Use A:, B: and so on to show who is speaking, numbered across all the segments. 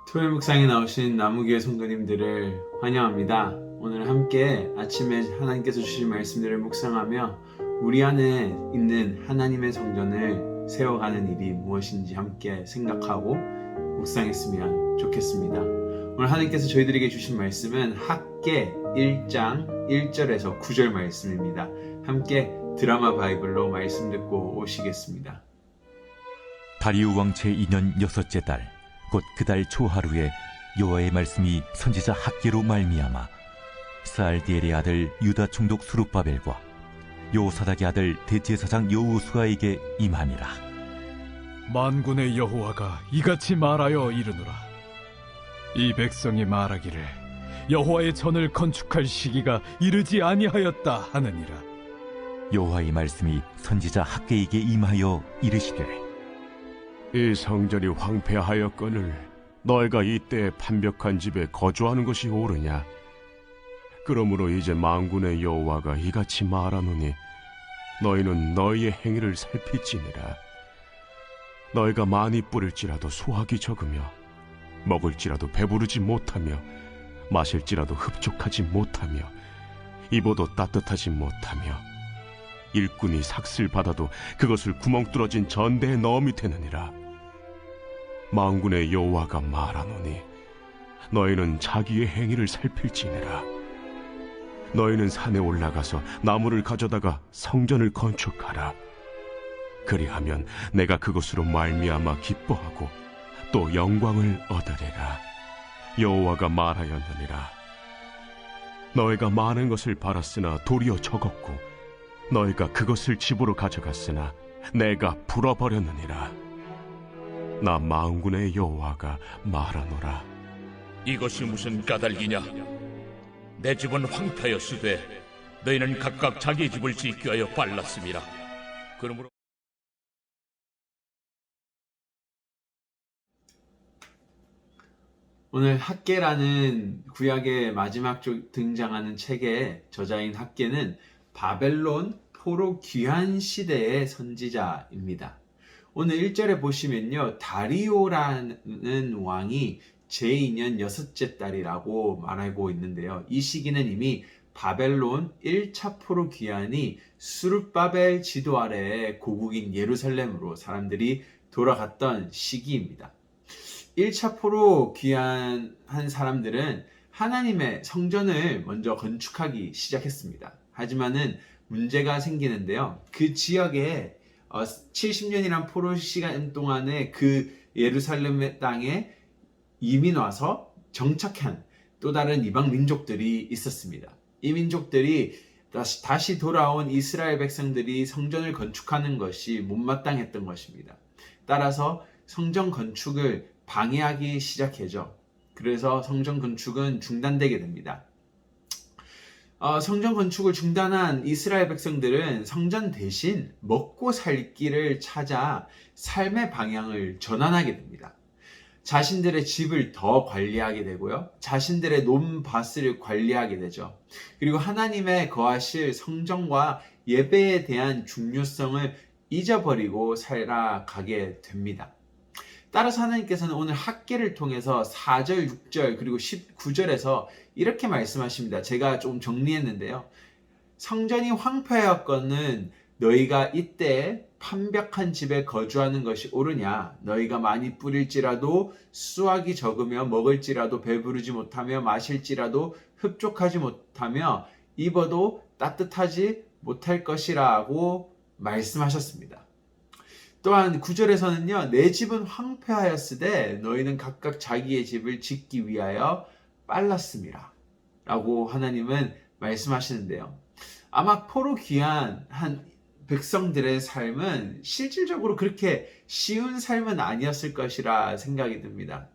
A: 토요일 묵상에 나오신 나무교회 성도님들을 환영합니다. 오늘 함께 아침에 하나님께서 주신 말씀들을 묵상하며 우리 안에 있는 하나님의 성전을 세워가는 일이 무엇인지 함께 생각하고 묵상했으면 좋겠습니다. 오늘 하나님께서 저희들에게 주신 말씀은 학개 1장 1절에서 9절 말씀입니다. 함께 드라마 바이블로 말씀 듣고 오시겠습니다.
B: 다리우 왕 제2년 6째 달 곧 그 달 초하루에 여호와의 말씀이 선지자 학개로 말미암아 스알디엘의 아들 유다 총독 수룹바벨과 요사닥의 아들 대제사장 여호수아에게 임하니라.
C: 만군의 여호와가 이같이 말하여 이르노라. 이 백성이 말하기를 여호와의 전을 건축할 시기가 이르지 아니하였다 하느니라.
B: 여호와의 말씀이 선지자 학개에게 임하여 이르시되
D: 이 성전이 황폐하였거늘 너희가 이때 판벽한 집에 거주하는 것이 옳으냐? 그러므로 이제 만군의 여호와가 이같이 말하노니 너희는 너희의 행위를 살필지니라. 너희가 많이 뿌릴지라도 수확이 적으며 먹을지라도 배부르지 못하며 마실지라도 흡족하지 못하며 입어도 따뜻하지 못하며 일꾼이 삭슬 받아도 그것을 구멍 뚫어진 전대에 넣음이 되느니라. 만군의 여호와가 말하노니 너희는 자기의 행위를 살필지니라. 너희는 산에 올라가서 나무를 가져다가 성전을 건축하라. 그리하면 내가 그것으로 말미암아 기뻐하고 또 영광을 얻으리라. 여호와가 말하였느니라. 너희가 많은 것을 바랐으나 도리어 적었고 너희가 그것을 집으로 가져갔으나 내가 불어버렸느니라. 나 만군의 여호와가 말하노라.
E: 이것이 무슨 까닭이냐? 내 집은 황폐하였으되 너희는 각각 자기 집을 짓기 위하여 빨랐음이라. 그러므로
A: 오늘 학개라는 구약의 마지막 쪽 등장하는 책의 저자인 학개는 바벨론 포로 귀환 시대의 선지자입니다. 오늘 1절에 보시면요, 다리오라는 왕이 제2년 6째 달이라고 말하고 있는데요. 이 시기는 이미 바벨론 1차 포로 귀환이 수룹바벨 지도 아래의 고국인 예루살렘으로 사람들이 돌아갔던 시기입니다. 1차 포로 귀환한 사람들은 하나님의 성전을 먼저 건축하기 시작했습니다. 하지만은 문제가 생기는데요. 그 지역에 70년이란 포로 시간 동안에 그 예루살렘 땅에 이민 와서 정착한 또 다른 이방 민족들이 있었습니다. 이 민족들이 다시 돌아온 이스라엘 백성들이 성전을 건축하는 것이 못마땅했던 것입니다. 따라서 성전 건축을 방해하기 시작했죠. 그래서 성전 건축은 중단되게 됩니다. 성전 건축을 중단한 이스라엘 백성들은 성전 대신 먹고 살 길을 찾아 삶의 방향을 전환하게 됩니다. 자신들의 집을 더 관리하게 되고요. 자신들의 논밭을 관리하게 되죠. 그리고 하나님의 거하실 성전과 예배에 대한 중요성을 잊어버리고 살아가게 됩니다. 따라서 하나님께서는 오늘 학개를 통해서 4절, 6절 그리고 19절에서 이렇게 말씀하십니다. 제가 좀 정리했는데요. 성전이 황폐하였거늘 너희가 이때 판벽한 집에 거주하는 것이 옳으냐? 너희가 많이 뿌릴지라도 수확이 적으며 먹을지라도 배부르지 못하며 마실지라도 흡족하지 못하며 입어도 따뜻하지 못할 것이라고 말씀하셨습니다. 또한 9절에서는요, 내 집은 황폐하였으되 너희는 각각 자기의 집을 짓기 위하여 빨랐음이라 라고 하나님은 말씀하시는데요. 아마 포로 귀환한 백성들의 삶은 실질적으로 그렇게 쉬운 삶은 아니었을 것이라 생각이 듭니다.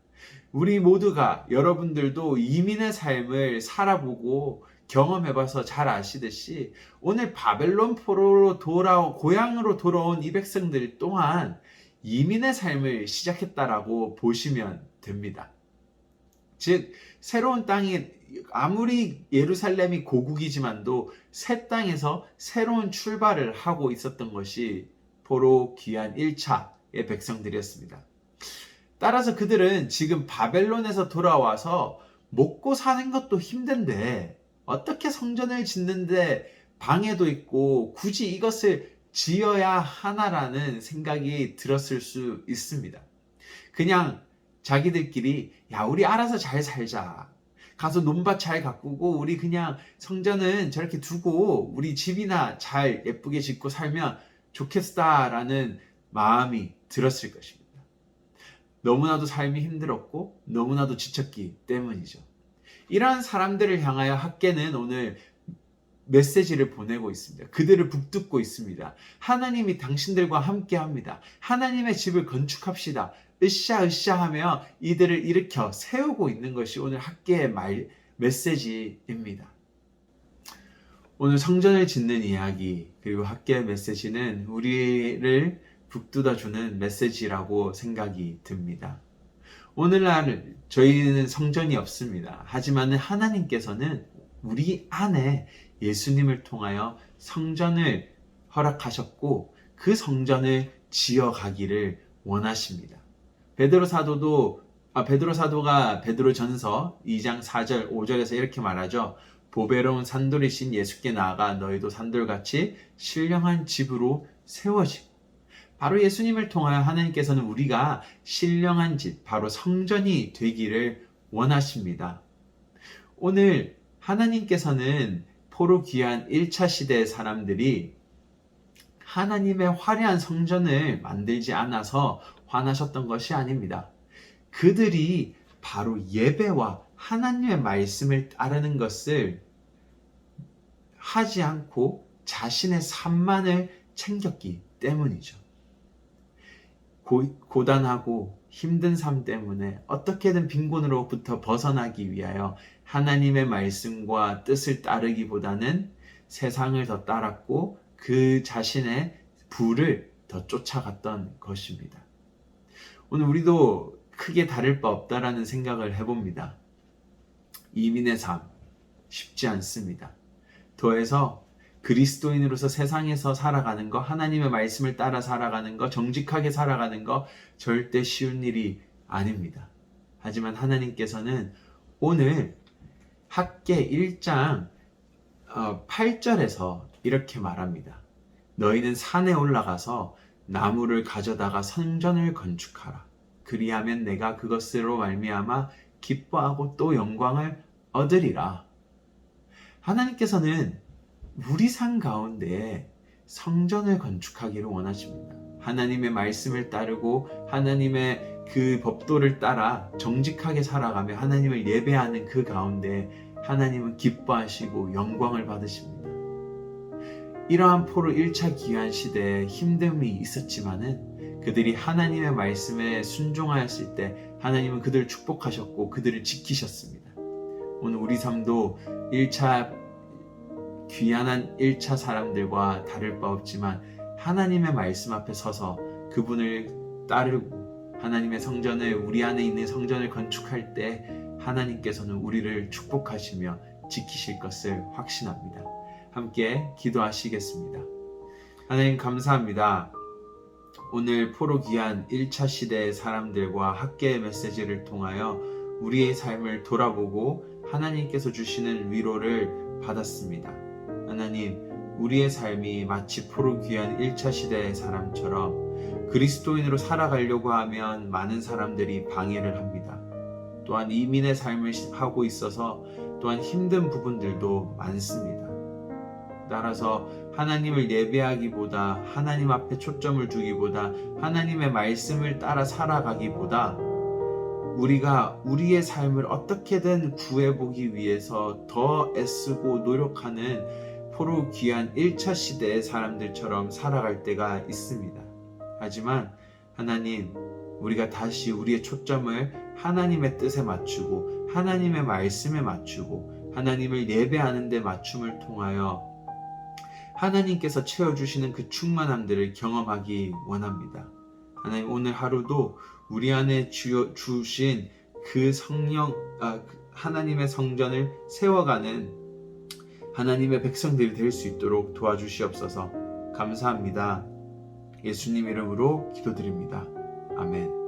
A: 우리 모두가, 여러분들도 이민의 삶을 살아보고 경험해봐서 잘 아시듯이 오늘 바벨론 포로로 고향으로 돌아온 이 백성들 또한 이민의 삶을 시작했다라고 보시면 됩니다. 즉 새로운 땅이 아무리 예루살렘이 고국이지만도 새 땅에서 새로운 출발을 하고 있었던 것이 포로 귀환 1차의 백성들이었습니다. 따라서 그들은 지금 바벨론에서 돌아와서 먹고 사는 것도 힘든데 어떻게 성전을 짓는데 방해도 있고 굳이 이것을 지어야 하나라는 생각이 들었을 수 있습니다. 그냥 자기들끼리 야, 우리 알아서 잘 살자. 가서 논밭 잘 가꾸고 우리 그냥 성전은 저렇게 두고 우리 집이나 잘 예쁘게 짓고 살면 좋겠다라는 마음이 들었을 것입니다. 너무나도 삶이 힘들었고 너무나도 지쳤기 때문이죠. 이러한 사람들을 향하여 학개는 오늘 메시지를 보내고 있습니다. 그들을 붙들고 있습니다. 하나님이 당신들과 함께 합니다. 하나님의 집을 건축합시다. 으쌰으쌰 하며 이들을 일으켜 세우고 있는 것이 오늘 학개의 메시지입니다. 오늘 성전을 짓는 이야기 그리고 학개의 메시지는 우리를 북돋아주는 메시지라고 생각이 듭니다. 오늘날 저희는 성전이 없습니다. 하지만 하나님께서는 우리 안에 예수님을 통하여 성전을 허락하셨고 그 성전을 지어가기를 원하십니다. 베드로 사도가 베드로전서 2장 4절 5절에서 이렇게 말하죠. 보배로운 산돌이신 예수께 나아가 너희도 산돌같이 신령한 집으로 세워지고 바로 예수님을 통하여 하나님께서는 우리가 신령한 집, 바로 성전이 되기를 원하십니다. 오늘 하나님께서는 포로 귀한 1차 시대의 사람들이 하나님의 화려한 성전을 만들지 않아서 화나셨던 것이 아닙니다. 그들이 바로 예배와 하나님의 말씀을 따르는 것을 하지 않고 자신의 삶만을 챙겼기 때문이죠. 고단하고 힘든 삶 때문에 어떻게든 빈곤으로부터 벗어나기 위하여 하나님의 말씀과 뜻을 따르기보다는 세상을 더 따랐고 그 자신의 부를 더 쫓아갔던 것입니다. 오늘 우리도 크게 다를 바 없다라는 생각을 해봅니다. 이민의 삶 쉽지 않습니다. 더해서 그리스도인으로서 세상에서 살아가는 거, 하나님의 말씀을 따라 살아가는 거, 정직하게 살아가는 거 절대 쉬운 일이 아닙니다. 하지만 하나님께서는 오늘 학개 1장 8절에서 이렇게 말합니다. 너희는 산에 올라가서 나무를 가져다가 성전을 건축하라. 그리하면 내가 그것으로 말미암아 기뻐하고 또 영광을 얻으리라. 하나님께서는 우리 삶 가운데 성전을 건축하기를 원하십니다. 하나님의 말씀을 따르고 하나님의 그 법도를 따라 정직하게 살아가며 하나님을 예배하는 그 가운데 하나님은 기뻐하시고 영광을 받으십니다. 이러한 포로 1차 귀환 시대에 힘듦이 있었지만은 그들이 하나님의 말씀에 순종하였을 때 하나님은 그들을 축복하셨고 그들을 지키셨습니다. 오늘 우리 삶도 1차 귀환한 1차 사람들과 다를 바 없지만 하나님의 말씀 앞에 서서 그분을 따르고 하나님의 성전을 우리 안에 있는 성전을 건축할 때 하나님께서는 우리를 축복하시며 지키실 것을 확신합니다. 함께 기도하시겠습니다. 하나님 감사합니다. 오늘 포로 귀환 1차 시대의 사람들과 학개의 메시지를 통하여 우리의 삶을 돌아보고 하나님께서 주시는 위로를 받았습니다. 하나님, 우리의 삶이 마치 포로 귀환 1차 시대의 사람처럼 그리스도인으로 살아가려고 하면 많은 사람들이 방해를 합니다. 또한 이민의 삶을 하고 있어서 또한 힘든 부분들도 많습니다. 따라서 하나님을 예배하기보다 하나님 앞에 초점을 두기보다 하나님의 말씀을 따라 살아가기보다 우리가 우리의 삶을 어떻게든 구해보기 위해서 더 애쓰고 노력하는 포로 귀한 1차 시대의 사람들처럼 살아갈 때가 있습니다. 하지만 하나님, 우리가 다시 우리의 초점을 하나님의 뜻에 맞추고 하나님의 말씀에 맞추고 하나님을 예배하는 데 맞춤을 통하여 하나님께서 채워주시는 그 충만함들을 경험하기 원합니다. 하나님, 오늘 하루도 우리 안에 주신 그 성령, 하나님의 성전을 세워가는 하나님의 백성들이 될 수 있도록 도와주시옵소서. 감사합니다. 예수님 이름으로 기도드립니다. 아멘.